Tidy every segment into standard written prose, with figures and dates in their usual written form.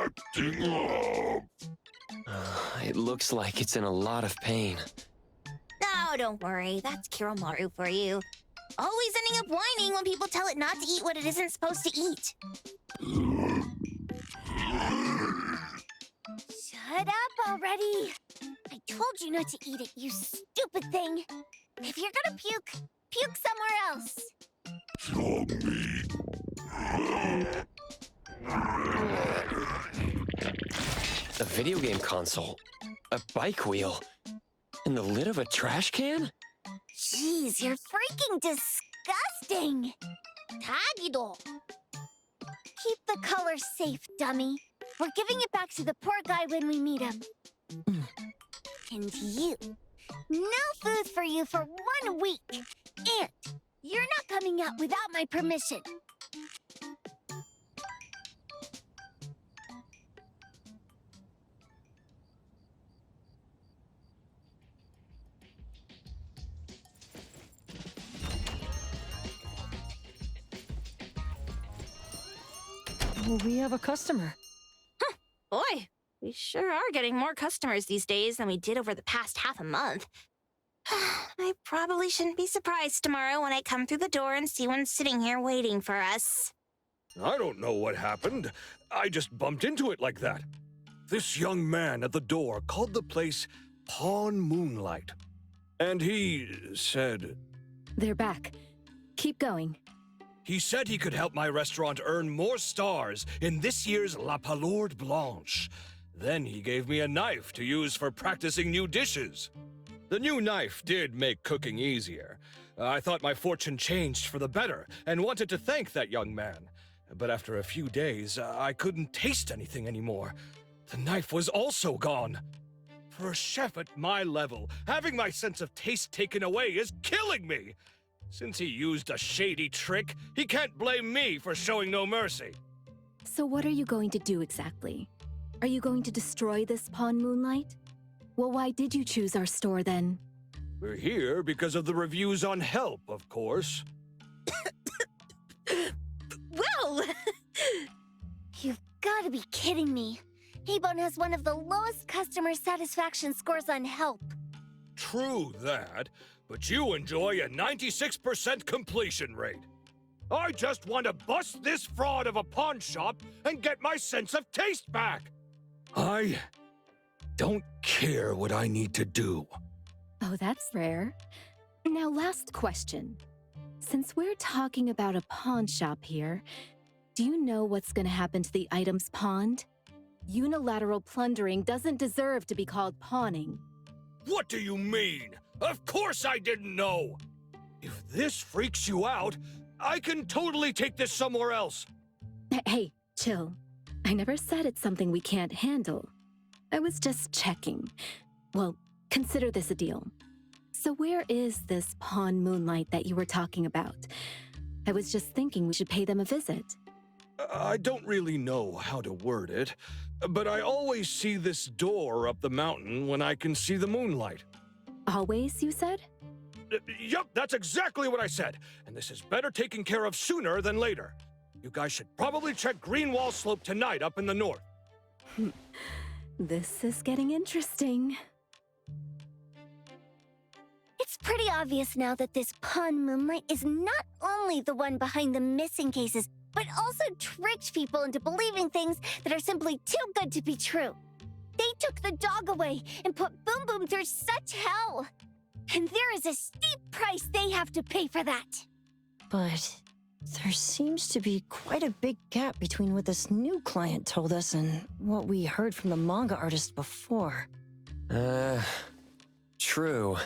acting up. It looks like it's in a lot of pain. Oh, don't worry. That's Kiromaru for you. Always ending up whining when people tell it not to eat what it isn't supposed to eat. Shut up already. I told you not to eat it, you stupid thing. If you're gonna puke, puke somewhere else. A video game console, a bike wheel, and the lid of a trash can? Jeez, you're freaking disgusting. Tagido. Keep the color safe, dummy. We're giving it back to the poor guy when we meet him. And you. No food for you for 1 week. And you're not coming out without my permission. We have a customer. Boy, we sure are getting more customers these days than we did over the past half a month. I probably shouldn't be surprised tomorrow when I come through the door and see one sitting here waiting for us. I don't know what happened. I just bumped into it like that. This young man at the door called the place Pawn Moonlight. And he said... They're back. Keep going. He said he could help my restaurant earn more stars in this year's La Palourde Blanche. Then he gave me a knife to use for practicing new dishes. The new knife did make cooking easier. I thought my fortune changed for the better and wanted to thank that young man. But after a few days, I couldn't taste anything anymore. The knife was also gone. For a chef at my level, having my sense of taste taken away is killing me. Since he used a shady trick, he can't blame me for showing no mercy. So what are you going to do exactly? Are you going to destroy this Pawn Moonlight? Well, why did you choose our store then? We're here because of the reviews on Help, of course. Well, you've got to be kidding me. Hebon has one of the lowest customer satisfaction scores on Help. True that, but you enjoy a 96% completion rate. I just want to bust this fraud of a pawn shop and get my sense of taste back. I don't care what I need to do. Oh, that's rare. Now, last question. Since we're talking about a pawn shop here, do you know what's going to happen to the items pawned? Unilateral plundering doesn't deserve to be called pawning. What do you mean? Of course I didn't know! If this freaks you out, I can totally take this somewhere else. Hey, chill. I never said it's something we can't handle. I was just checking. Well, consider this a deal. So where is this Pawn Moonlight that you were talking about? I was just thinking we should pay them a visit. I don't really know how to word it, but I always see this door up the mountain when I can see the moonlight. Always, you said? Yup, that's exactly what I said, and this is better taken care of sooner than later. You guys should probably check Greenwall Slope tonight up in the north. This is getting interesting. It's pretty obvious now that this Pawn Moonlight is not only the one behind the missing cases, but also tricked people into believing things that are simply too good to be true. They took the dog away and put Boom Boom through such hell. And there is a steep price they have to pay for that. But there seems to be quite a big gap between what this new client told us and what we heard from the manga artist before. True.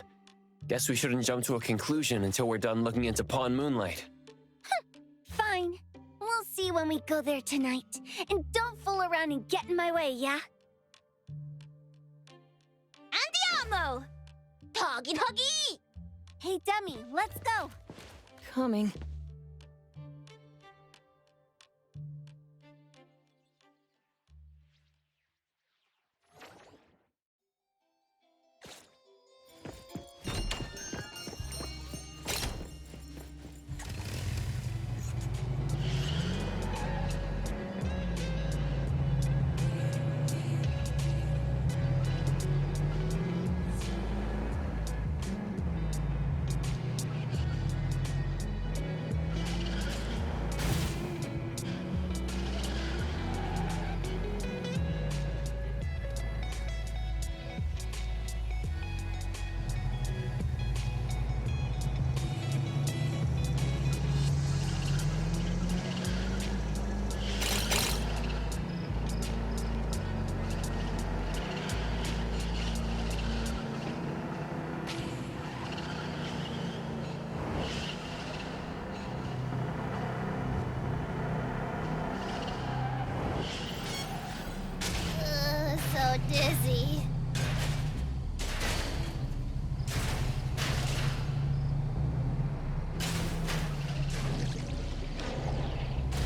Guess we shouldn't jump to a conclusion until we're done looking into Pawn Moonlight. Fine. We'll see when we go there tonight. And don't fool around and get in my way, yeah? Andiamo! Toggy Toggy! Hey, dummy, let's go. Coming. so dizzy.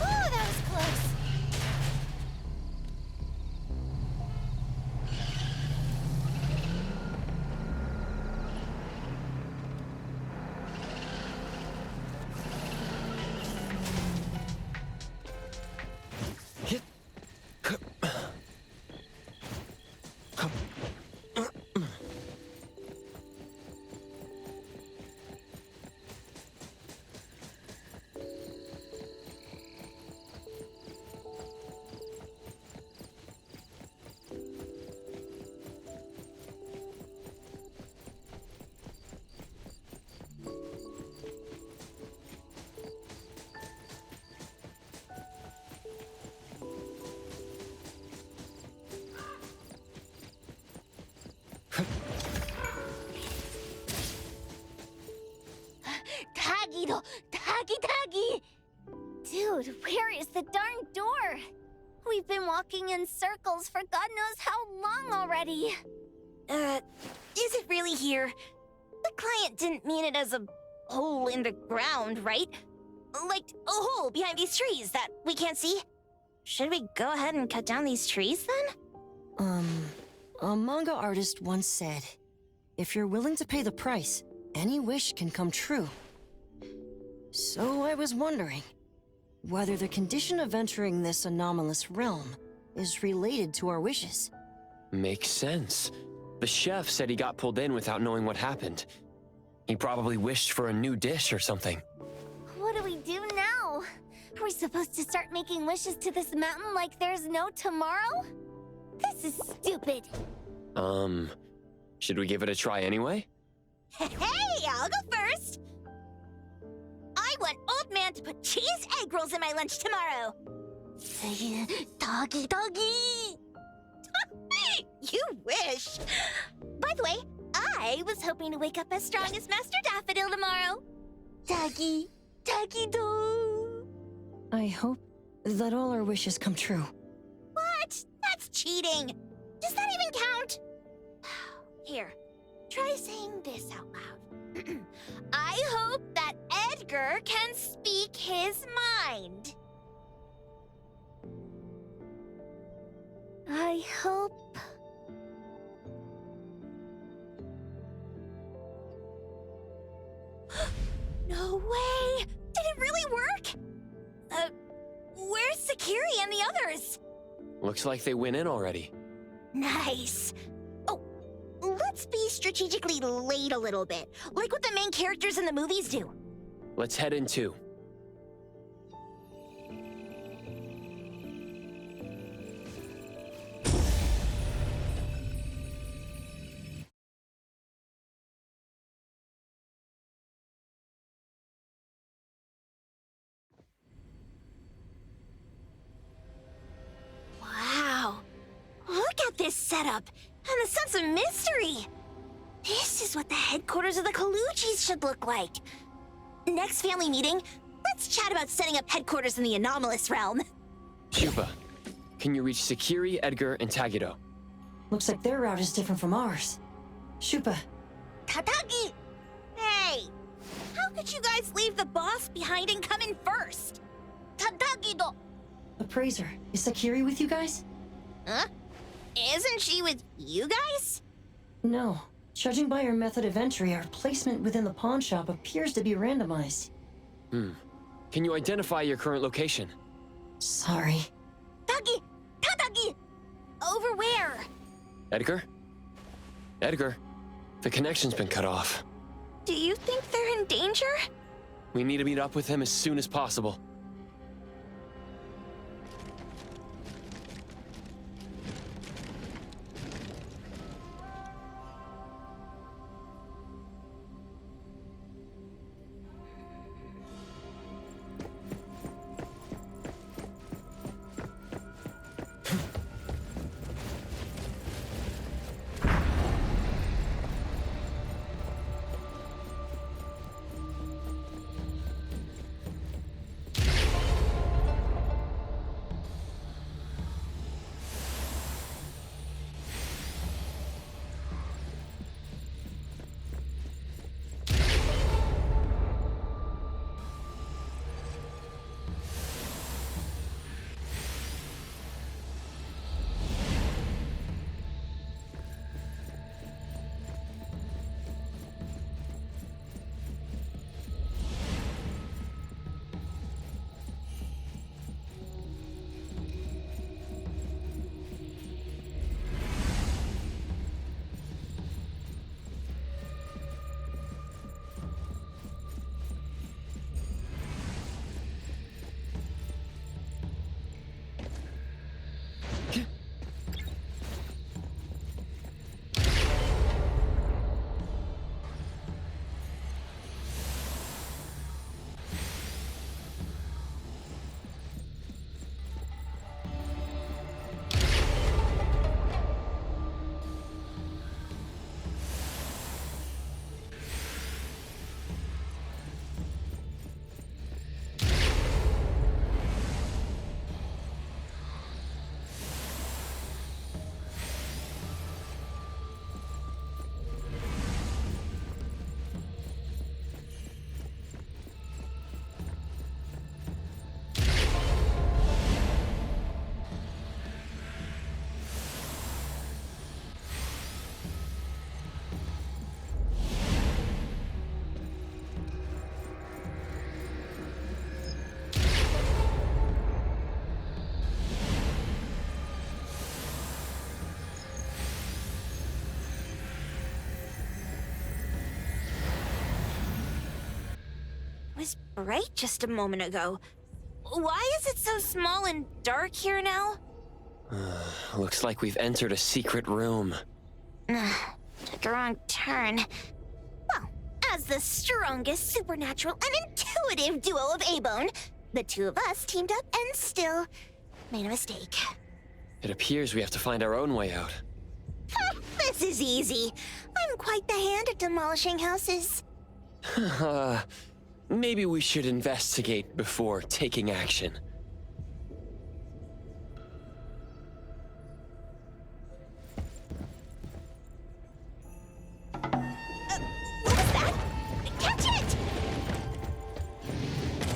Oh, that was close. Tagido! Tagi! Dude, where is the darn door? We've been walking in circles for God knows how long already. Is it really here? The client didn't mean it as a hole in the ground, right? Like a hole behind these trees that we can't see? Should we go ahead and cut down these trees then? A manga artist once said, if you're willing to pay the price, any wish can come true. So I was wondering whether the condition of entering this anomalous realm is related to our wishes. Makes sense. The chef said he got pulled in without knowing what happened. He probably wished for a new dish or something. What do we do now? Are we supposed to start making wishes to this mountain like there's no tomorrow? This is stupid. Should we give it a try anyway? Hey, I'll go first. I want Old Man to put cheese egg rolls in my lunch tomorrow. Doggy. You wish. By the way, I was hoping to wake up as strong as Master Daffodil tomorrow. Doggy do. I hope that all our wishes come true. What? That's cheating. Does that even count? Here, try saying this out loud. I hope that Edgar can speak his mind. I hope... No way! Did it really work? Where's Sakiri and the others? Looks like they went in already. Nice. Oh, let's be strategically late a little bit, like what the main characters in the movies do. Let's head in too. Wow. Look at this setup and the sense of mystery. This is what the headquarters of the Colucci's should look like. Next family meeting, let's chat about setting up headquarters in the anomalous realm. Shupa, can you reach Sakiri, Edgar, and Tagido? Looks like their route is different from ours. Shupa, Tatagi! Hey! How could you guys leave the boss behind and come in first? Tatagi-do! Appraiser, is Sakiri with you guys? Huh? Isn't she with you guys? No. Judging by her method of entry, our placement within the pawn shop appears to be randomized. Can you identify your current location? Sorry. Tagi! Tatagi! Over where? Edgar? Edgar, the connection's been cut off. Do you think they're in danger? We need to meet up with him as soon as possible. was bright just a moment ago. Why is it so small and dark here now? Looks like we've entered a secret room. Took a wrong turn. Well, as the strongest supernatural and intuitive duo of A-Bone, the two of us teamed up and still made a mistake. It appears we have to find our own way out. This is easy. I'm quite the hand at demolishing houses. Maybe we should investigate before taking action. What was that? Catch it!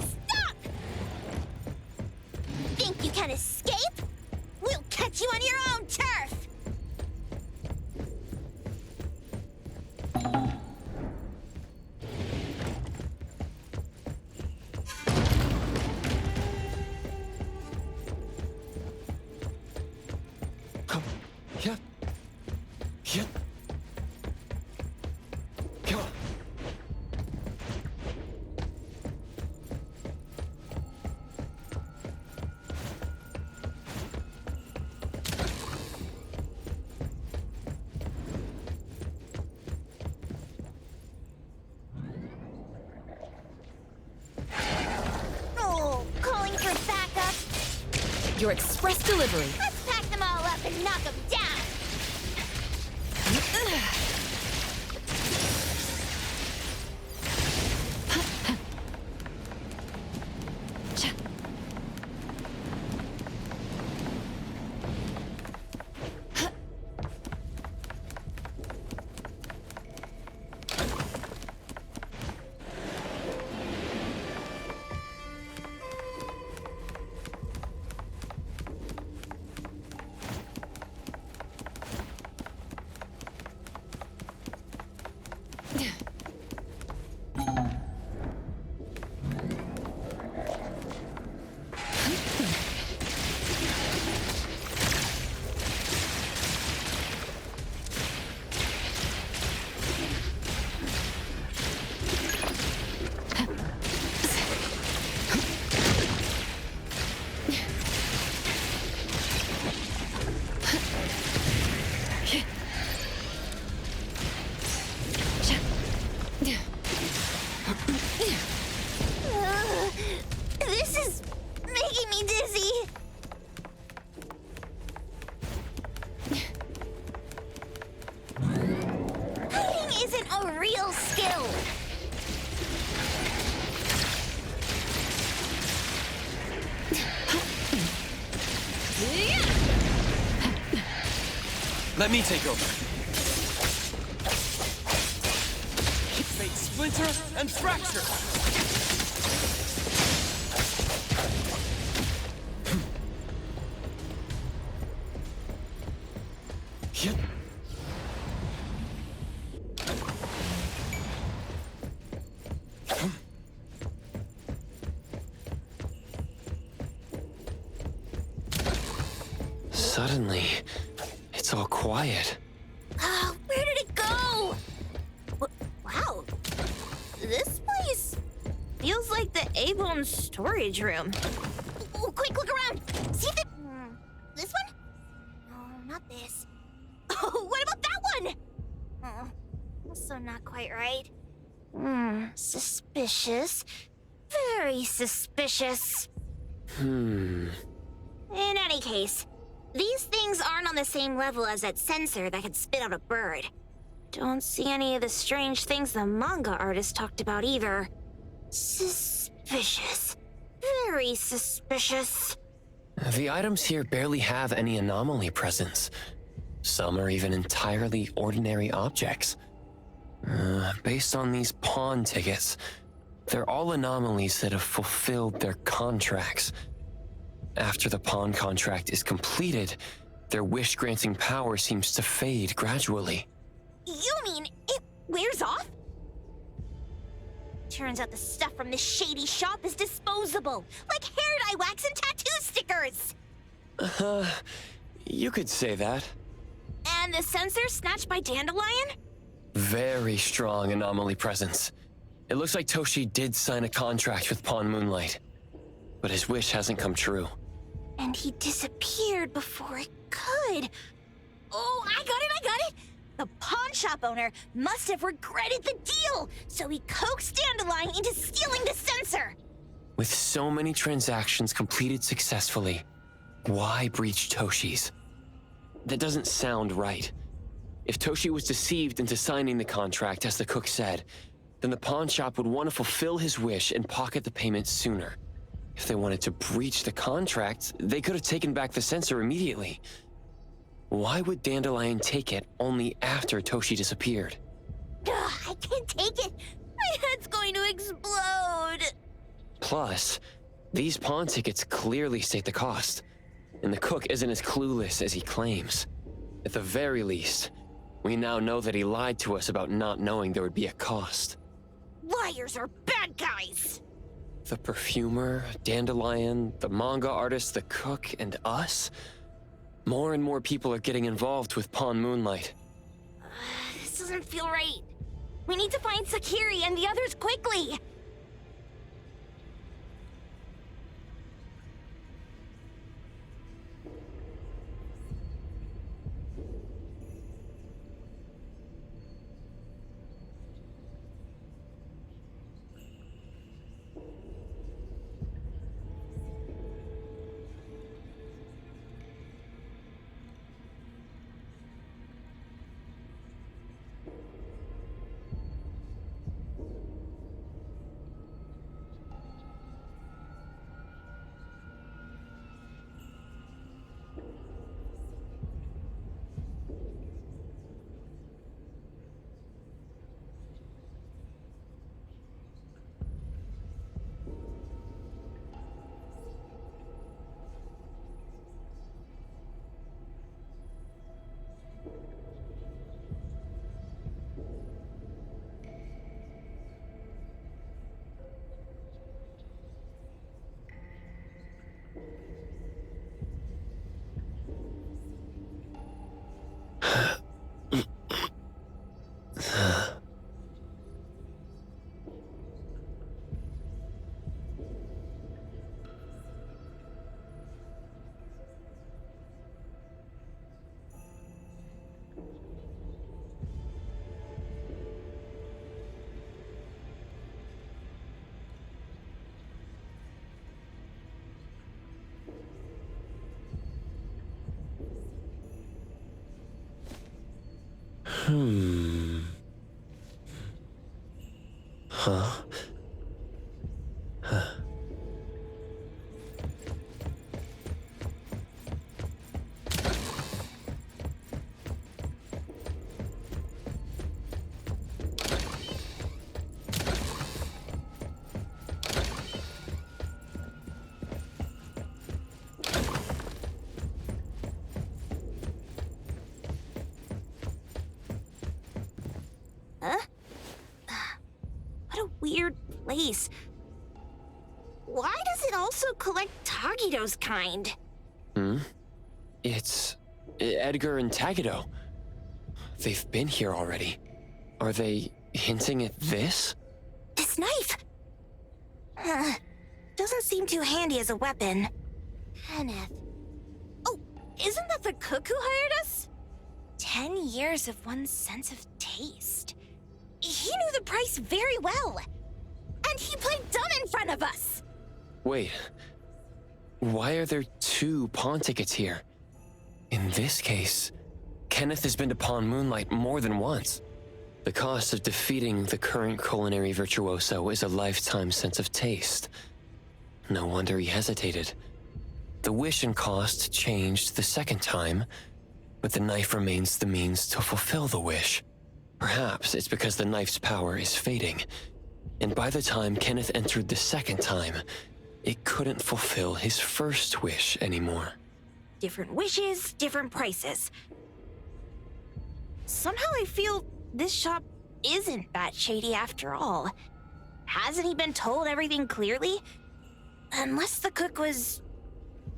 Stop! Think you can escape? We'll catch you on your own turf! Come. Yeah. Yeah. Come on. Oh, calling for backup. Your express delivery. Let's pack them all up and knock them down. This is making me dizzy. Hiding isn't a real skill. Let me take over. Fate splinter and fracture. Yeah. Suddenly, it's all quiet. Oh, where did it go? Wow. This place feels like the A-Bone storage room. Oh, quick, look around. See if it... This one? No, not this. Oh, what about that one? Oh, also not quite right. Suspicious. Very suspicious. In any case, these things aren't on the same level as that sensor that could spit out a bird. Don't see any of the strange things the manga artist talked about either. Suspicious. Very suspicious. The items here barely have any anomaly presence. Some are even entirely ordinary objects. Based on these pawn tickets, they're all anomalies that have fulfilled their contracts. After the pawn contract is completed, their wish-granting power seems to fade gradually. You mean it wears off? Turns out the stuff from this shady shop is disposable, like hair dye wax and tattoo stickers. You could say that. And the sensor snatched by Dandelion? Very strong anomaly presence. It looks like Toshi did sign a contract with Pawn Moonlight, but his wish hasn't come true. And he disappeared before it could. Oh, I got it! The pawn shop owner must have regretted the deal, so he coaxed Dandelion into stealing the sensor. With so many transactions completed successfully, why breach Toshi's? That doesn't sound right. If Toshi was deceived into signing the contract, as the cook said, then the pawn shop would want to fulfill his wish and pocket the payment sooner. If they wanted to breach the contract, they could have taken back the sensor immediately. Why would Dandelion take it only after Toshi disappeared? Ugh, I can't take it. My head's going to explode. Plus, these pawn tickets clearly state the cost, and the cook isn't as clueless as he claims. At the very least, we now know that he lied to us about not knowing there would be a cost. Liars are bad guys. The perfumer, Dandelion, the manga artist, the cook, and us? More and more people are getting involved with Pawn Moonlight. This doesn't feel right. We need to find Sakiri and the others quickly. Huh? What a weird place. Why does it also collect Tagido's kind? It's Edgar and Tagido. They've been here already. Are they hinting at this? This knife! Doesn't seem too handy as a weapon. Kenneth. Oh, isn't that the cook who hired us? 10 years of one's sense of taste. He knew the price very well. And he played dumb in front of us. Wait. Why are there 2 pawn tickets here? In this case, Kenneth has been to Pawn Moonlight more than once. The cost of defeating the current culinary virtuoso is a lifetime sense of taste. No wonder he hesitated. The wish and cost changed the second time, but the knife remains the means to fulfill the wish. Perhaps it's because the knife's power is fading, and by the time Kenneth entered the second time, it couldn't fulfill his first wish anymore. Different wishes, different prices. Somehow I feel this shop isn't that shady after all. Hasn't he been told everything clearly? Unless the cook was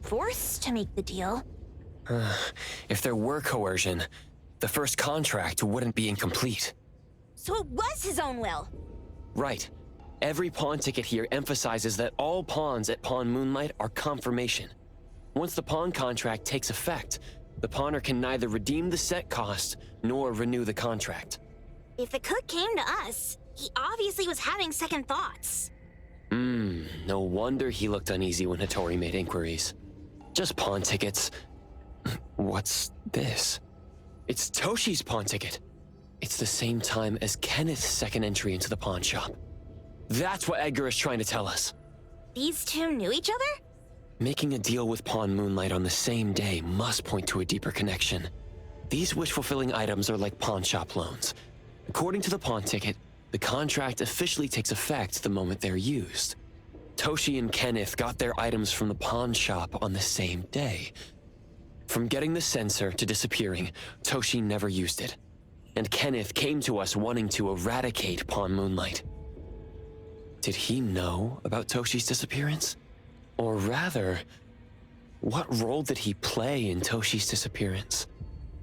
forced to make the deal. If there were coercion, the first contract wouldn't be incomplete. So it was his own will. Right. Every pawn ticket here emphasizes that all pawns at Pawn Moonlight are confirmation. Once the pawn contract takes effect, the pawner can neither redeem the set cost nor renew the contract. If the cook came to us, he obviously was having second thoughts. No wonder he looked uneasy when Hattori made inquiries. Just pawn tickets. What's this? It's Toshi's pawn ticket. It's the same time as Kenneth's second entry into the pawn shop. That's what Edgar is trying to tell us. These two knew each other? Making a deal with Pawn Moonlight on the same day must point to a deeper connection. These wish-fulfilling items are like pawn shop loans. According to the pawn ticket, the contract officially takes effect the moment they're used. Toshi and Kenneth got their items from the pawn shop on the same day. From getting the sensor to disappearing, Toshi never used it. And Kenneth came to us wanting to eradicate Pawn Moonlight. Did he know about Toshi's disappearance? Or rather, what role did he play in Toshi's disappearance?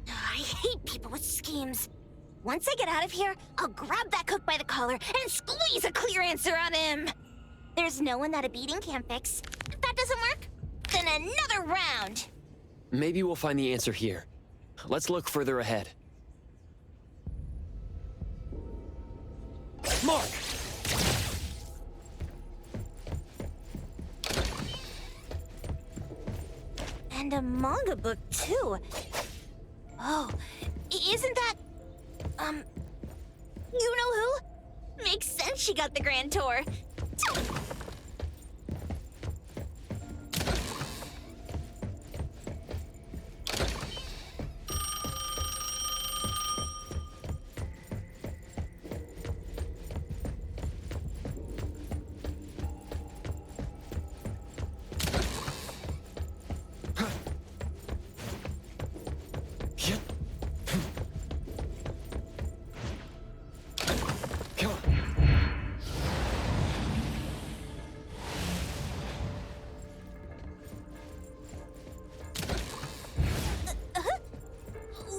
I hate people with schemes. Once I get out of here, I'll grab that cook by the collar and squeeze a clear answer on him. There's no one that a beating can't fix. If that doesn't work, then another round. Maybe we'll find the answer here. Let's look further ahead. Mark! And a manga book, too. Oh, isn't that... you know who? Makes sense she got the grand tour.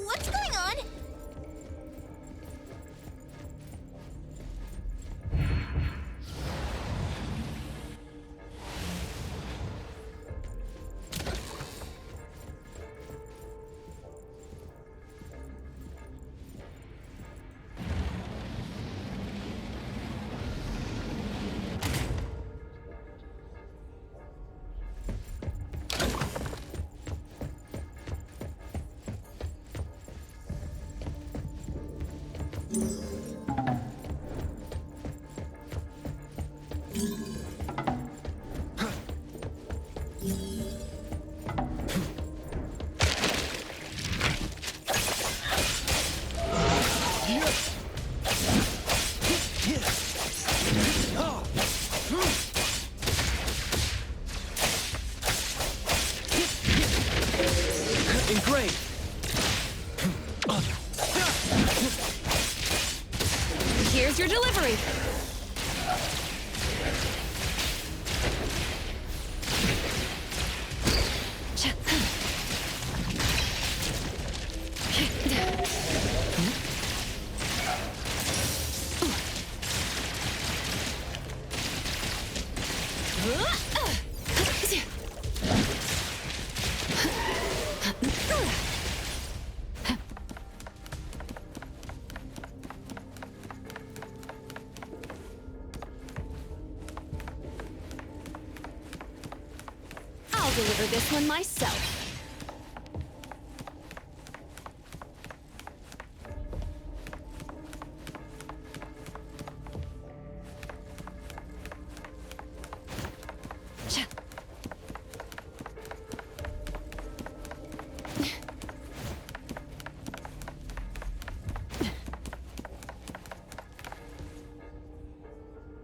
What's going on? Engraved! Here's your delivery. I'll deliver this one myself.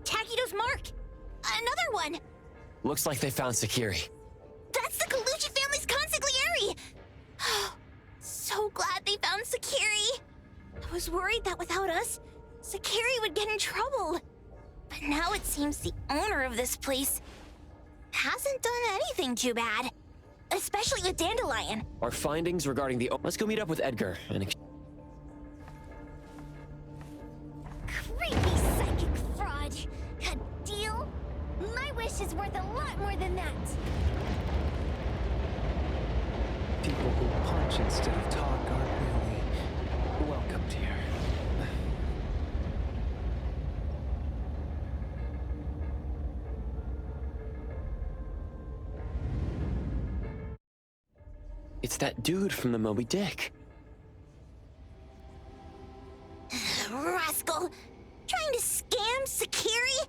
Takido's mark! Another one! Looks like they found Sakiri. That's the Colucci family's consigliere! So glad they found Sakiri! I was worried that without us, Sakiri would get in trouble. But now it seems the owner of this place hasn't done anything too bad. Especially with Dandelion. Our findings regarding the... Let's go meet up with Edgar and... Creepy psychic fraud. A instead of talk are really welcomed here. It's that dude from the Moby Dick. Rascal! Trying to scam Sakiri?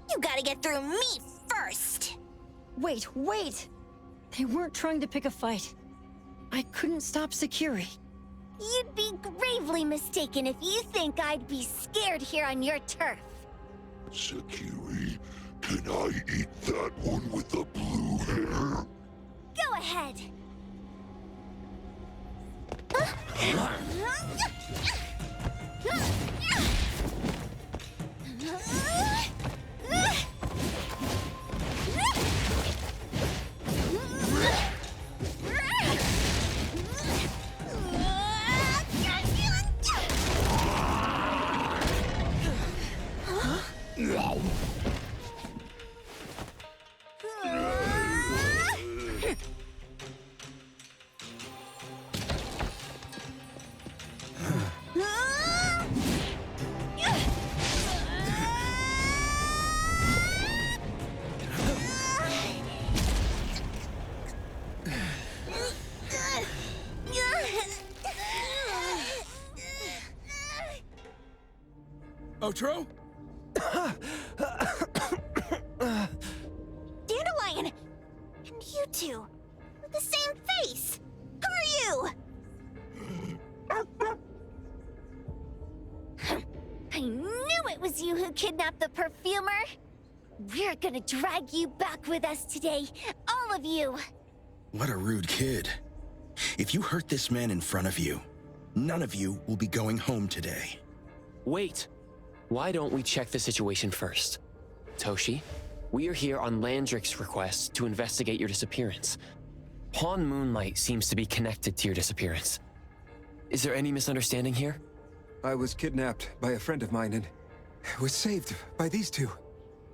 You gotta get through me first! Wait! They weren't trying to pick a fight. I couldn't stop Sakiri. You'd be gravely mistaken if you think I'd be scared here on your turf. Sakiri, can I eat that one with the blue hair? Go ahead! Otro? Dandelion! And you two, with the same face! Who are you? I knew it was you who kidnapped the perfumer! We're gonna drag you back with us today, all of you! What a rude kid. If you hurt this man in front of you, none of you will be going home today. Wait! Why don't we check the situation first? Toshi, we are here on Landrick's request to investigate your disappearance. Pawn Moonlight seems to be connected to your disappearance. Is there any misunderstanding here? I was kidnapped by a friend of mine and was saved by these two.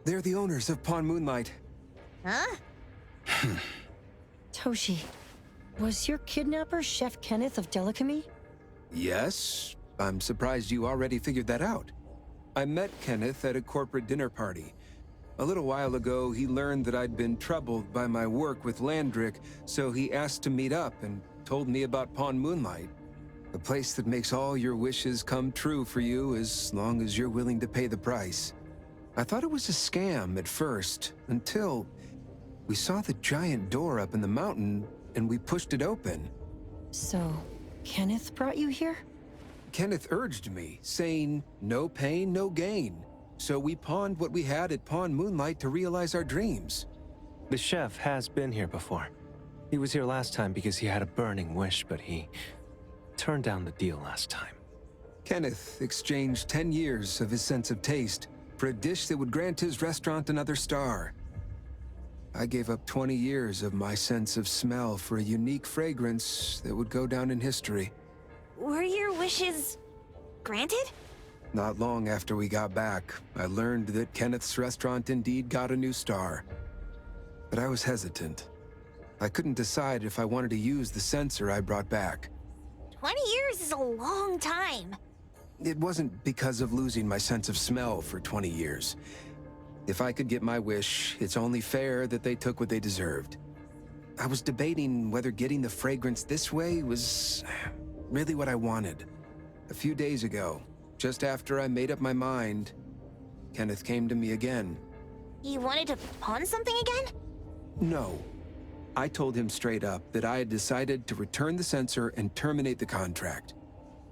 They're the owners of Pawn Moonlight. Huh? Toshi, was your kidnapper Chef Kenneth of Delicamy? Yes, I'm surprised you already figured that out. I met Kenneth at a corporate dinner party. A little while ago, he learned that I'd been troubled by my work with Landrick, so he asked to meet up and told me about Pawn Moonlight. A place that makes all your wishes come true for you as long as you're willing to pay the price. I thought it was a scam at first, until we saw the giant door up in the mountain and we pushed it open. So, Kenneth brought you here? Kenneth urged me, saying, no pain, no gain. So we pawned what we had at Pawn Moonlight to realize our dreams. The chef has been here before. He was here last time because he had a burning wish, but he turned down the deal last time. Kenneth exchanged 10 years of his sense of taste for a dish that would grant his restaurant another star. I gave up 20 years of my sense of smell for a unique fragrance that would go down in history. Were your wishes granted? Not long after we got back, I learned that Kenneth's restaurant indeed got a new star. But I was hesitant. I couldn't decide if I wanted to use the sensor I brought back. 20 years is a long time. It wasn't because of losing my sense of smell for 20 years. If I could get my wish, it's only fair that they took what they deserved. I was debating whether getting the fragrance this way was really what I wanted. A few days ago, just after I made up my mind, Kenneth came to me again. He wanted to pawn something again? No. I told him straight up that I had decided to return the sensor and terminate the contract.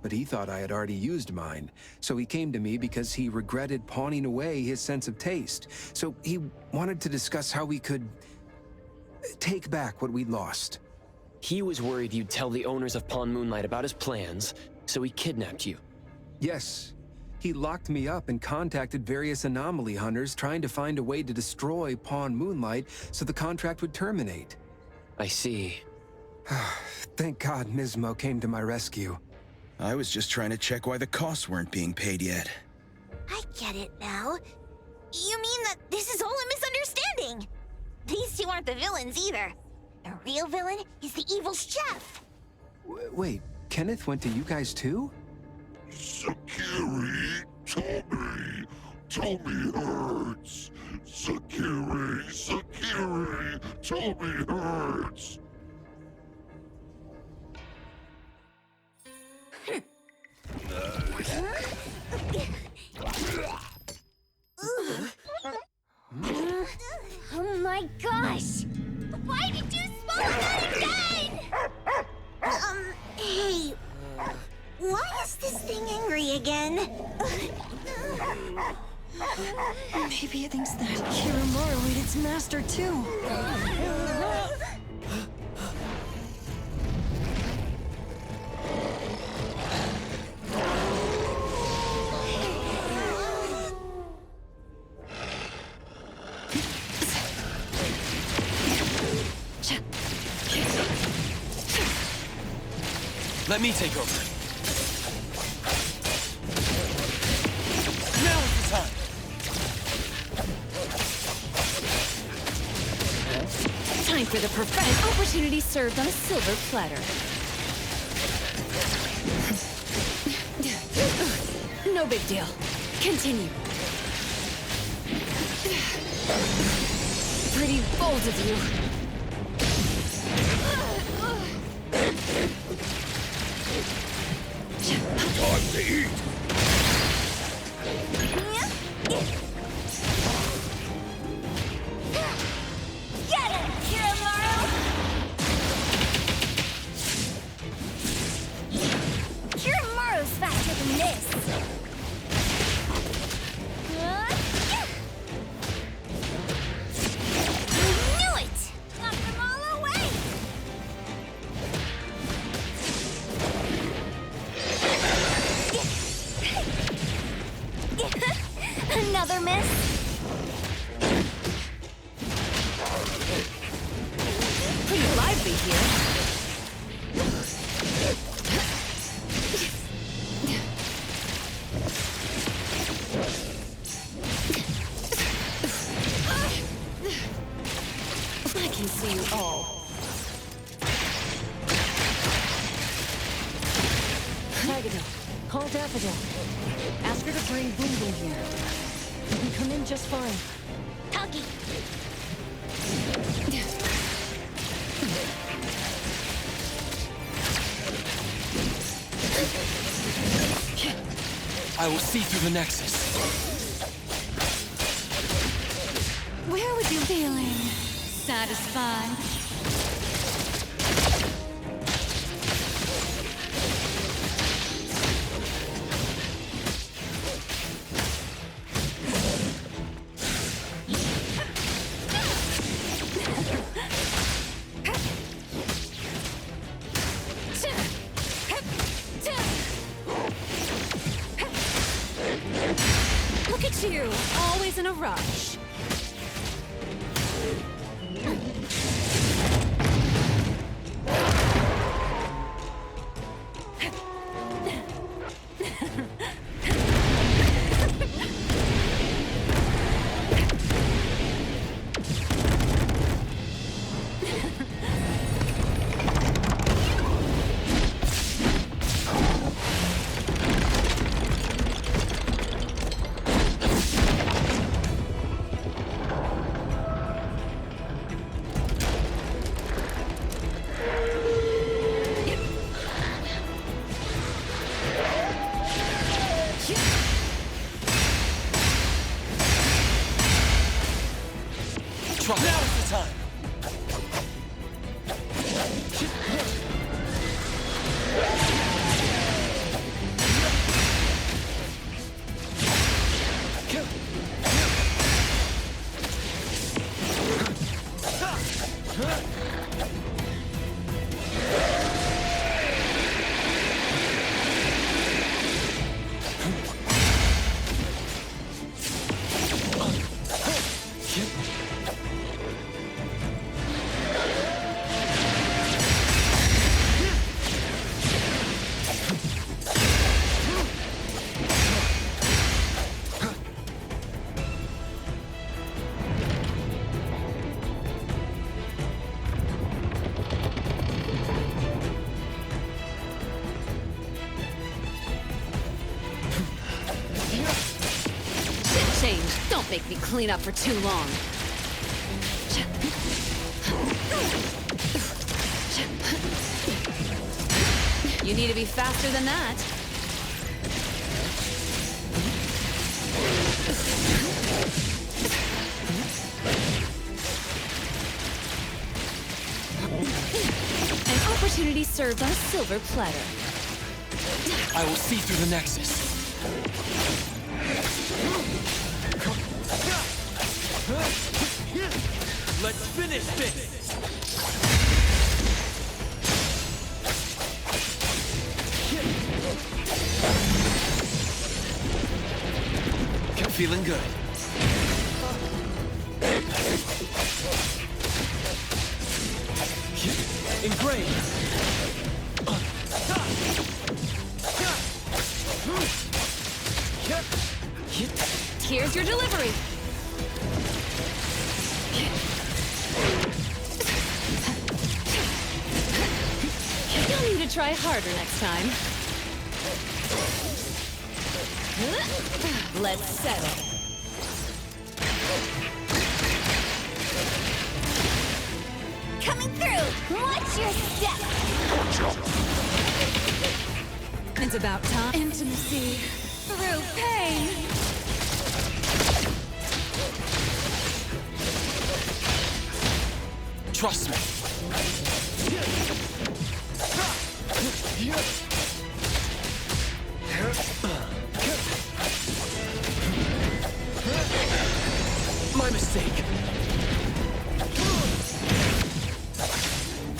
But he thought I had already used mine, so he came to me because he regretted pawning away his sense of taste. So he wanted to discuss how we could take back what we'd lost. He was worried you'd tell the owners of Pawn Moonlight about his plans, so he kidnapped you. Yes. He locked me up and contacted various anomaly hunters trying to find a way to destroy Pawn Moonlight so the contract would terminate. I see. Thank God Nismo came to my rescue. I was just trying to check why the costs weren't being paid yet. I get it now. You mean that this is all a misunderstanding? These two aren't the villains either. The real villain is the evil chef. Wait, Kenneth went to you guys too? Sakiri, Tommy hurts. Sakiri, Tommy hurts. Oh my gosh! Why did you swallow that again? Hey, why is this thing angry again? Maybe it thinks that Kiramaru ate its master too. Let me take over. Now is the time. Time for the perfect opportunity served on a silver platter. No big deal. Continue. Pretty bold of you. Time to eat! Get him, Kiramaru! Kiramaru's faster than this. I knew it! Knock them all away! Another miss? Pretty lively here. I can see you all. Tagada, call Daffodil. Ask her to bring Boom Boom here. You can come in just fine. Taki! I will see through the Nexus. Where would you feeling? Satisfied? Look at you, always in a rush. Don't make me clean up for too long. You need to be faster than that. An opportunity served on a silver platter. I will see through the Nexus. Let's finish this! Feeling good. Engraved. Here's your delivery. You'll need to try harder next time. Let's settle. Coming through! Watch your step! It's about time. Intimacy through pain. Trust me. My mistake.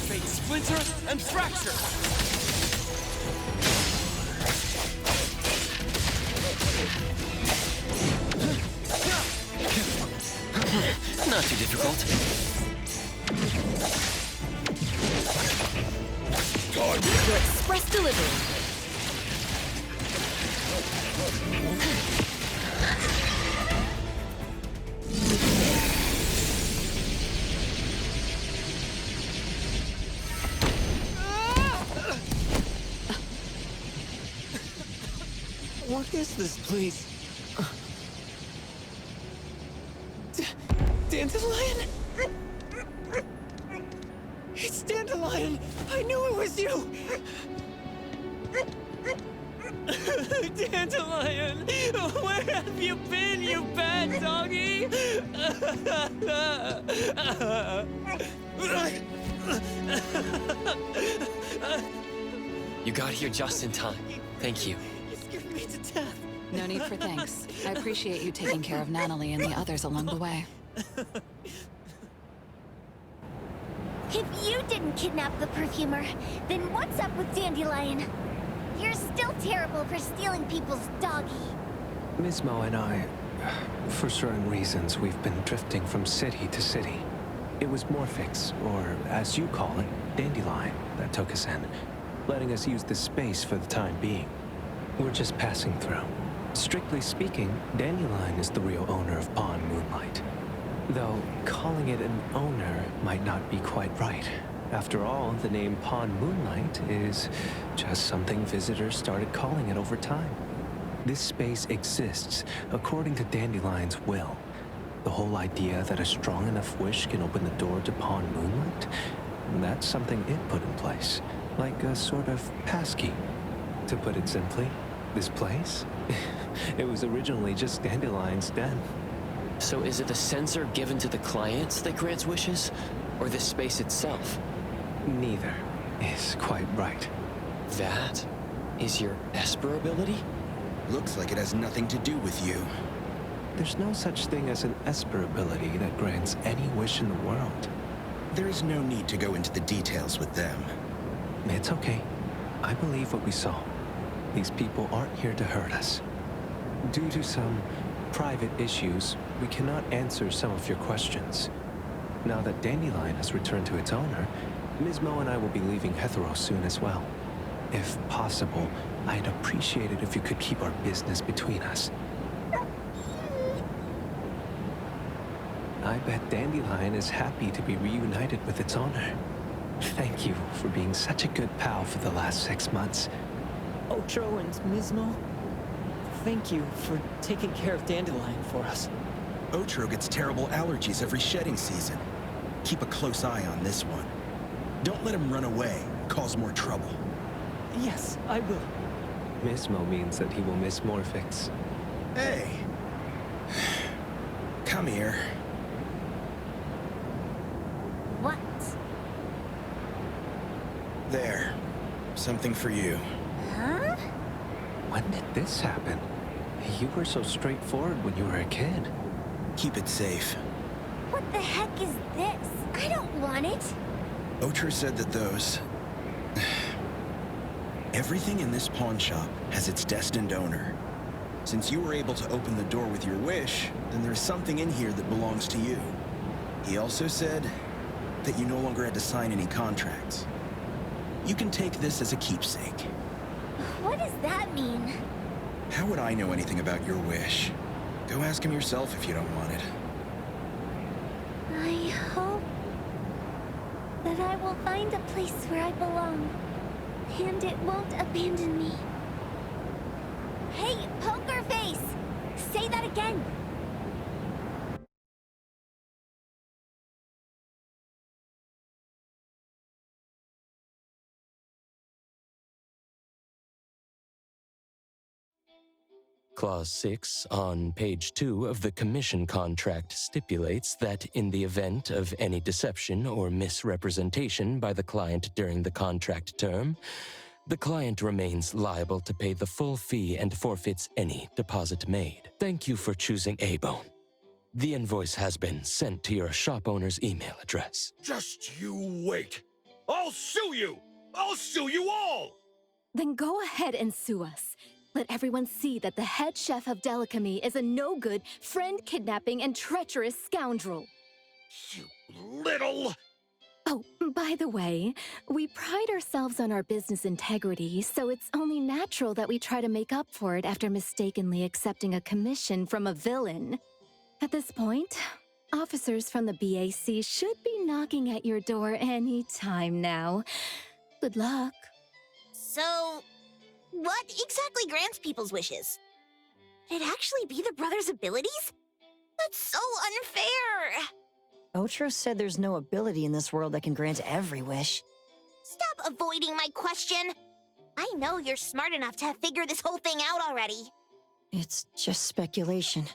Fate splinter and fracture. Not too difficult. Your express delivery. What is this place? Dandelion? It's Dandelion! I knew it was you! Dandelion! Where have you been, you bad doggy? You got here just in time. Thank you. You scared me to death. No need for thanks. I appreciate you taking care of Natalie and the others along the way. If you didn't kidnap the perfumer, then what's up with Dandelion? You're still terrible for stealing people's doggy. Ms. Mo and I, for certain reasons, we've been drifting from city to city. It was Morphix, or as you call it, Dandelion, that took us in, letting us use this space for the time being. We're just passing through. Strictly speaking, Dandelion is the real owner of Pawn Moonlight. Though, calling it an owner might not be quite right. After all, the name Pawn Moonlight is just something visitors started calling it over time. This space exists according to Dandelion's will. The whole idea that a strong enough wish can open the door to Pawn Moonlight, that's something it put in place. Like a sort of passkey. To put it simply, this place? It was originally just Dandelion's den. So is it a sensor given to the clients that grants wishes, or the space itself? Neither is quite right. That is your Esper ability? Looks like it has nothing to do with you. There's no such thing as an Esper ability that grants any wish in the world. There is no need to go into the details with them. It's okay. I believe what we saw. These people aren't here to hurt us. Due to some private issues, we cannot answer some of your questions. Now that Dandelion has returned to its owner, Ms. Mo and I will be leaving Hetero soon as well. If possible, I'd appreciate it if you could keep our business between us. I bet Dandelion is happy to be reunited with its owner. Thank you for being such a good pal for the last 6 months. Ocho and Mismo, Thank you for taking care of Dandelion for us. Otro gets terrible allergies every shedding season. Keep a close eye on this one. Don't let him run away, cause more trouble. Yes, I will. Mismo means that he will miss Morphix. Hey. Come here. What? There. Something for you. Huh? When did this happen? You were so straightforward when you were a kid. Keep it safe. What the heck is this? I don't want it. Otro said that those... Everything in this pawn shop has its destined owner. Since you were able to open the door with your wish, then there's something in here that belongs to you. He also said that you no longer had to sign any contracts. You can take this as a keepsake. What does that mean? How would I know anything about your wish? Go ask him yourself if you don't want it. I hope that I will find a place where I belong, and it won't abandon me. Hey, Poker Face! Say that again! Clause 6 on page 2 of the commission contract stipulates that in the event of any deception or misrepresentation by the client during the contract term, the client remains liable to pay the full fee and forfeits any deposit made. Thank you for choosing A-Bone. The invoice has been sent to your shop owner's email address. Just you wait. I'll sue you! I'll sue you all! Then go ahead and sue us. Let everyone see that the head chef of Delicamy is a no-good, friend-kidnapping, and treacherous scoundrel. You little... Oh, by the way, we pride ourselves on our business integrity, so it's only natural that we try to make up for it after mistakenly accepting a commission from a villain. At this point, officers from the BAC should be knocking at your door any time now. Good luck. So, what exactly grants people's wishes? Could it actually be the brothers' abilities? That's so unfair! Otro said there's no ability in this world that can grant every wish. Stop avoiding my question! I know you're smart enough to have figured this whole thing out already. It's just speculation.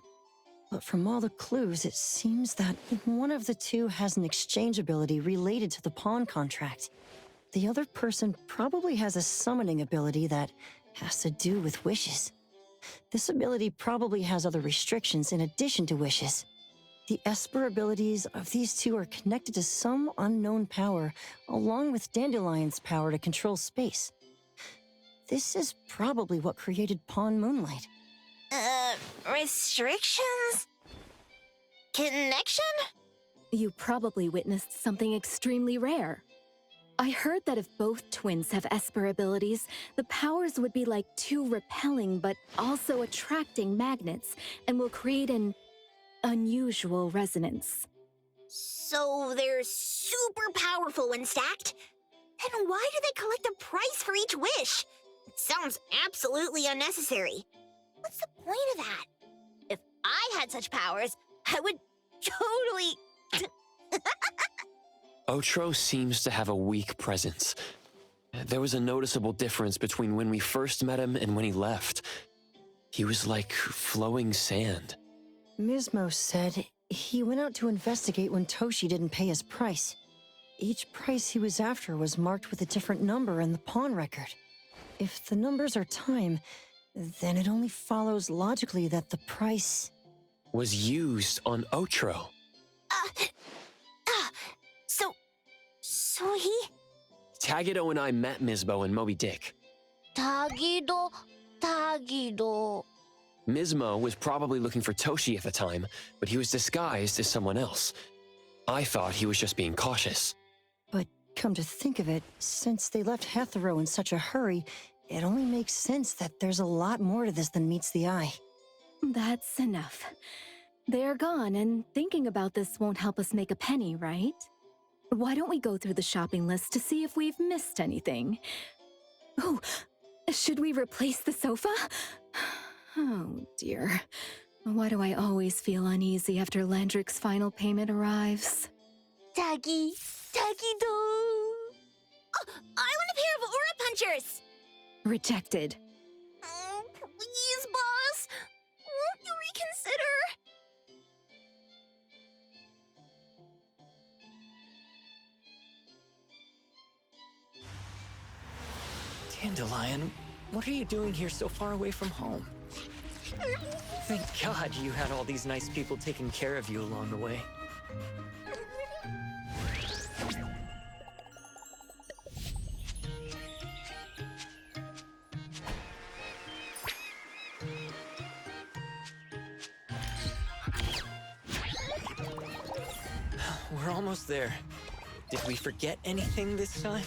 But from all the clues, it seems that one of the two has an exchange ability related to the pawn contract. The other person probably has a summoning ability that has to do with wishes. This ability probably has other restrictions in addition to wishes. The Esper abilities of these two are connected to some unknown power, along with Dandelion's power to control space. This is probably what created Pawn Moonlight. Restrictions? Connection? You probably witnessed something extremely rare. I heard that if both twins have Esper abilities, the powers would be like two repelling but also attracting magnets, and will create an unusual resonance. So they're super powerful when stacked? Then why do they collect a price for each wish? It sounds absolutely unnecessary. What's the point of that? If I had such powers, I would totally... Otro seems to have a weak presence. There was a noticeable difference between when we first met him and when he left. He was like flowing sand. Mismo said he went out to investigate when Toshi didn't pay his price. Each price he was after was marked with a different number in the pawn record. If the numbers are time, then it only follows logically that the price... was used on Otro. So he... Tagido and I met Mismo and Moby Dick. Tagido... Mismo was probably looking for Toshi at the time, but he was disguised as someone else. I thought he was just being cautious. But come to think of it, since they left Hetero in such a hurry, it only makes sense that there's a lot more to this than meets the eye. That's enough. They're gone, and thinking about this won't help us make a penny, right? Why don't we go through the shopping list to see if we've missed anything? Oh, should we replace the sofa? Oh, dear. Why do I always feel uneasy after Landrick's final payment arrives? Taggy. Taggy-do. Oh, I want a pair of aura punchers! Rejected. Oh, please, boss. Won't you reconsider? Dandelion, what are you doing here so far away from home? Thank God you had all these nice people taking care of you along the way. We're almost there. Did we forget anything this time?